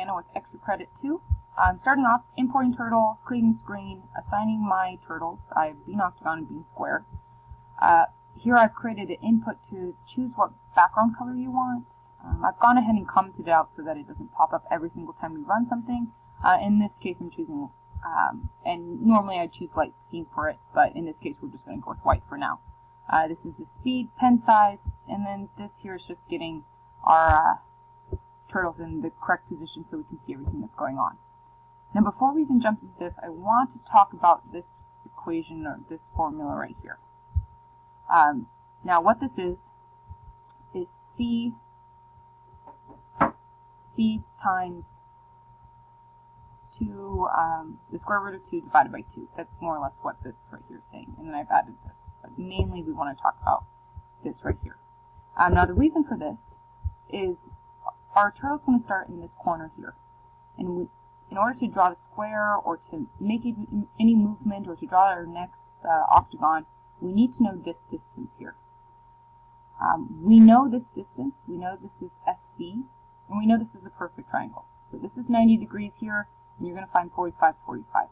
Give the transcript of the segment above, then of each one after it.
Savannah with Extra Credit 2. I'm starting off importing turtle, creating screen, assigning my turtles. I have bean octagon and bean square. Here I've created an input to choose what background color you want. I've gone ahead and commented it out so that it doesn't pop up every single time we run something. In this case I'm choosing, and normally I choose light pink for it, but in this case we're just going to go with white for now. This is the speed, pen size, and then this here is just getting our turtles in the correct position so we can see everything that's going on. Now before we even jump into this, I want to talk about this equation or this formula right here. Now what this is C times 2, the square root of 2 divided by 2. That's more or less what this right here is saying, and then I've added this. But mainly we want to talk about this right here. Now the reason for this is our turtle's going to start in this corner here. And in order to draw the square or to make any movement or to draw our next octagon, we need to know this distance here. We know this distance, we know this is SC, and we know this is a perfect triangle. So this is 90 degrees here, and you're going to find 45, 45.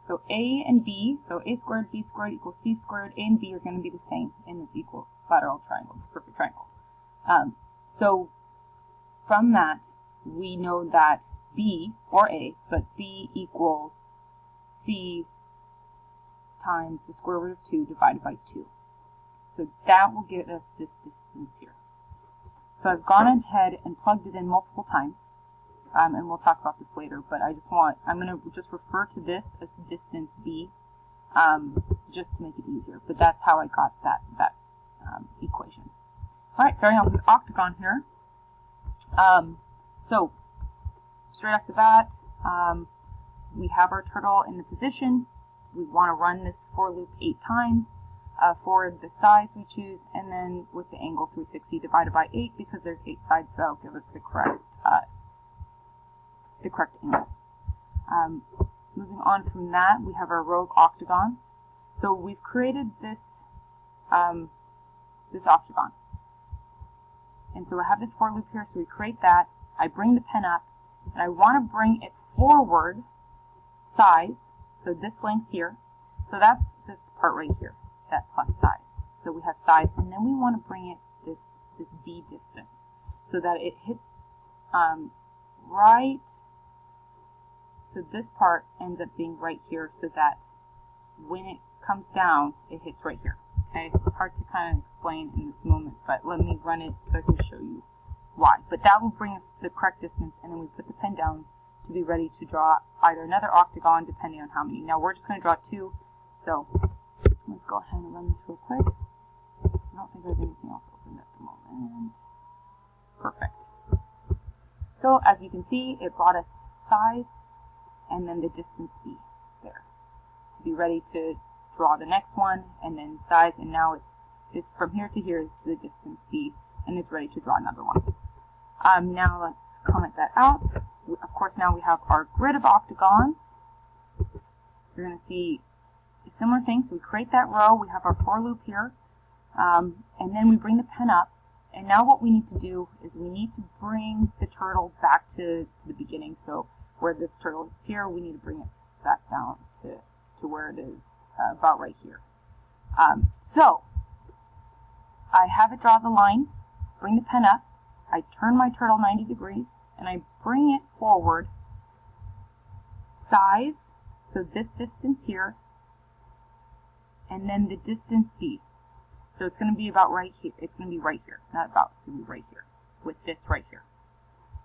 So A and B, so A squared, B squared equals C squared, A and B are going to be the same in this equilateral triangle, this perfect triangle. So from that, we know that B, or A, but B equals C times the square root of 2 divided by 2. So that will give us this distance here. So I've gone ahead and plugged it in multiple times, and we'll talk about this later, but I'm going to just refer to this as distance B, just to make it easier. But that's how I got that equation. Alright, starting off with octagon here. So straight off the bat, we have our turtle in the position. We want to run this for loop 8 times for the size we choose, and then with the angle 360 divided by 8, because there's 8 sides, that'll give us the correct angle. Moving on from that, we have our rogue octagons. So we've created this this octagon, and so I have this for loop here. So we create that. I bring the pen up, and I want to bring it forward size. So this length here. So that's this part right here, that plus size. So we have size, and then we want to bring it this B distance so that it hits right. So this part ends up being right here, so that when it comes down, it hits right here. Okay, hard to kind of explain in this moment, but let me run it so I can show you why. But that will bring us the correct distance, and then we put the pen down to be ready to draw either another octagon, depending on how many. Now we're just going to draw 2, so let's go ahead and run this real quick. I don't think there's anything else open at the moment. Perfect. So as you can see, it brought us size and then the distance B there to be ready to draw the next one, and then size, and now it's from here to here is the distance B, and it's ready to draw another one. Now let's comment that out. Of course, now we have our grid of octagons. You're going to see a similar thing. So we create that row, we have our for loop here, and then we bring the pen up, and now what we need to do is we need to bring the turtle back to the beginning. So where this turtle is here, we need to bring it back down to where it is about right here. So I have it draw the line, bring the pen up, I turn my turtle 90 degrees, and I bring it forward size, so this distance here, and then the distance B. So it's going to be about right here. It's going to be right here, not about, it's going to be right here, with this right here.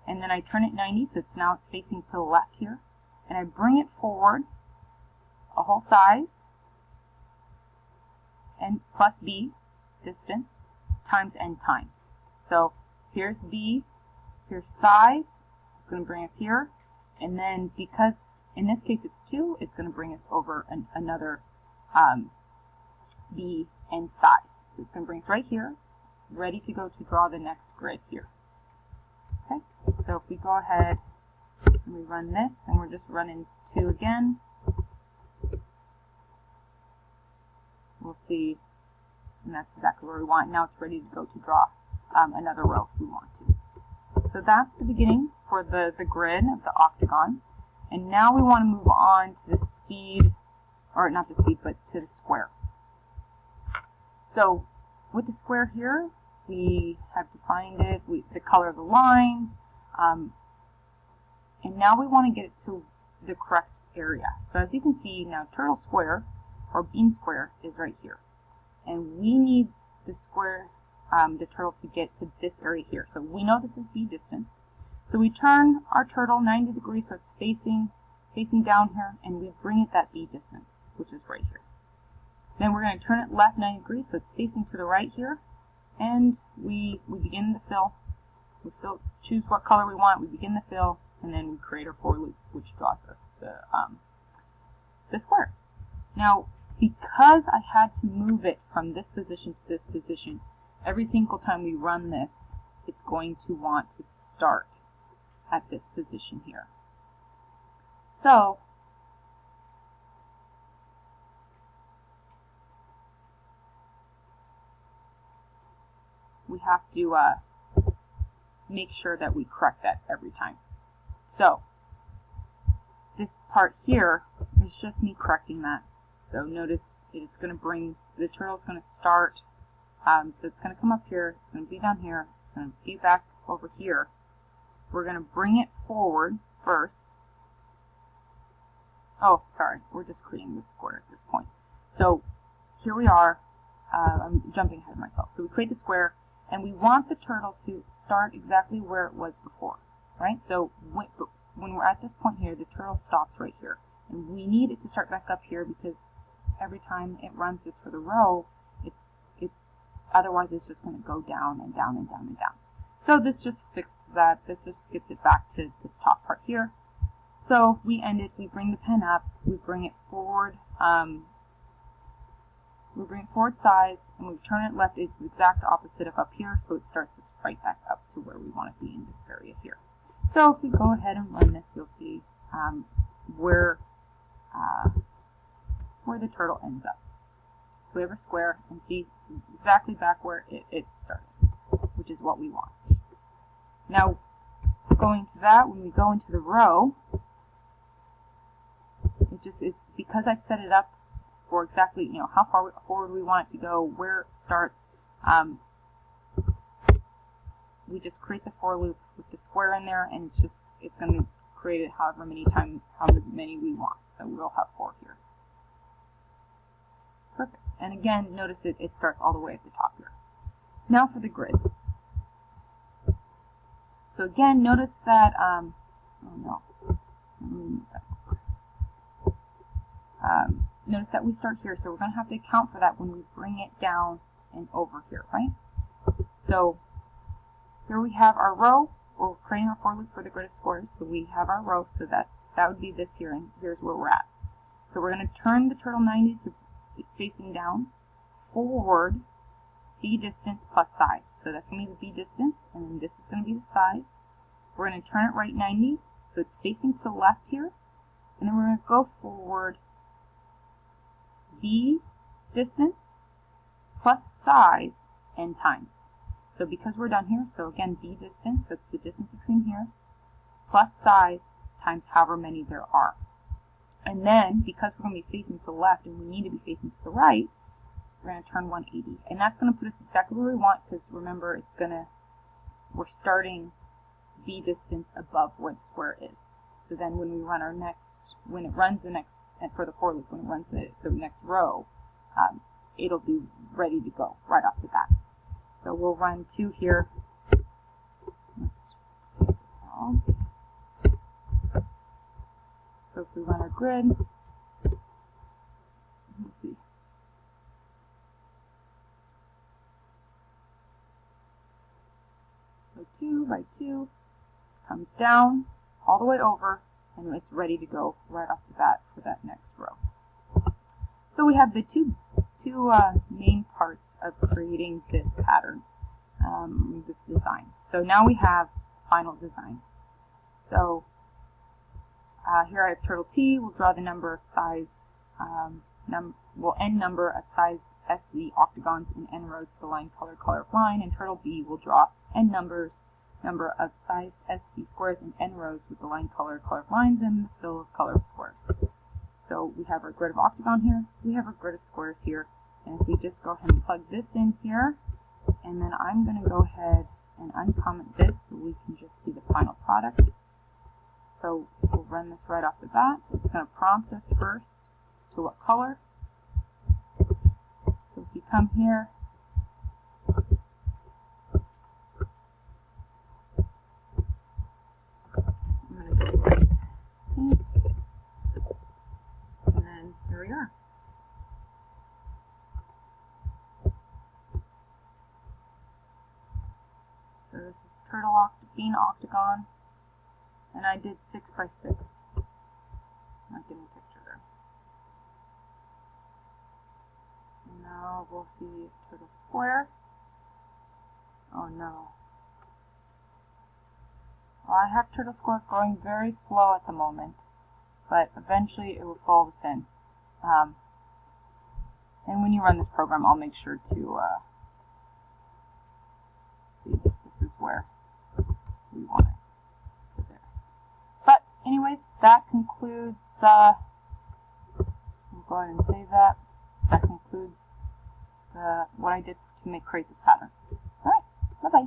And then I turn it 90, so now it's facing to the left here, and I bring it forward a whole size, and plus B, distance, times n times. So here's B, here's size, it's going to bring us here, and then because in this case it's 2, it's going to bring us over another B and size. So it's going to bring us right here, ready to go to draw the next grid here. Okay, so if we go ahead and we run this, and we're just running 2 again, we'll see, and that's exactly where we want. Now it's ready to go to draw another row if we want to. So that's the beginning for the grid of the octagon. And now we want to move on to the speed, or not the speed, but to the square. So with the square here, we have defined it, the color of the lines, and now we want to get it to the correct area. So as you can see now, turtle square, or bean square, is right here. And we need the square, the turtle, to get to this area here. So we know this is B distance. So we turn our turtle 90 degrees so it's facing down here, and we bring it that B distance, which is right here. Then we're going to turn it left 90 degrees so it's facing to the right here, and we begin the fill. We choose what color we want, we begin the fill, and then we create our for loop, which draws us the square. Now, because I had to move it from this position to this position, every single time we run this, it's going to want to start at this position here. So, we have to make sure that we correct that every time. So, this part here is just me correcting that. So notice it's going to bring, the turtle's going to start, so it's going to come up here, it's going to be down here, it's going to be back over here. We're going to bring it forward first. Oh, sorry, we're just creating the square at this point. So here we are, I'm jumping ahead of myself. So we create the square, and we want the turtle to start exactly where it was before, right? So when we're at this point here, the turtle stops right here. And we need it to start back up here because every time it runs this for the row, otherwise it's just going to go down and down and down and down. So this just fixes that. This just gets it back to this top part here. So we end it, we bring the pen up, we bring it forward, size, and we turn it left. It's the exact opposite of up here, so it starts us right back up to where we want to be in this area here. So if we go ahead and run this, you'll see where the turtle ends up. So we have our square, and see exactly back where it started, which is what we want. Now, going to that, when we go into the row, it just is, because I've set it up for exactly, how far forward we want it to go, where it starts, we just create the for loop with the square in there, and it's going to create it however many we want. So we'll have 4 here. Perfect. And again, notice it starts all the way at the top here. Now for the grid. So again, notice that, notice that we start here, so we're going to have to account for that when we bring it down and over here, right? So here we have our row. We're creating our for loop for the grid of squares, so we have our row, so that would be this here, and here's where we're at. So we're going to turn the turtle 90 to facing down, forward, B distance plus size. So that's going to be the B distance, and then this is going to be the size. We're going to turn it right 90, so it's facing to the left here, and then we're going to go forward, B distance plus size and times. So because we're down here, so again, B distance, that's the distance between here, plus size times however many there are. And then, because we're going to be facing to the left and we need to be facing to the right, we're going to turn 180. And that's going to put us exactly where we want, because remember, we're starting B distance above where the square is. So then when we run when it runs the next, and for the for loop, when it runs the next row, it'll be ready to go right off the bat. So we'll run 2 here. Let's take this out. So if we run our grid, let's see. So 2 by 2 comes down all the way over, and it's ready to go right off the bat for that next row. So we have the two main parts of creating this pattern, this design. So now we have final design. So here I have turtle T. We'll draw the number of size, n number of size S the octagons in n rows of the line color of line, and turtle B will draw n number number of size SC squares and n rows with the line color of lines and the fill of color of squares. So we have our grid of octagon here, we have our grid of squares here, and if we just go ahead and plug this in here, and then I'm going to go ahead and uncomment this so we can just see the final product. So we'll run this right off the bat. It's going to prompt us first to what color. So if you come here, I'm going to go light pink, and then here we are. So this is bean octagon, and I did 6 by 6. Not getting a picture there. And now we'll see turtle square. Oh no. Well, I have turtle square growing very slow at the moment, but eventually it will follow this in. And when you run this program, I'll make sure to see if this is where we want it. So there. But anyways, that concludes, I'll go ahead and save that. That concludes what I did to create this pattern. Alright, bye-bye.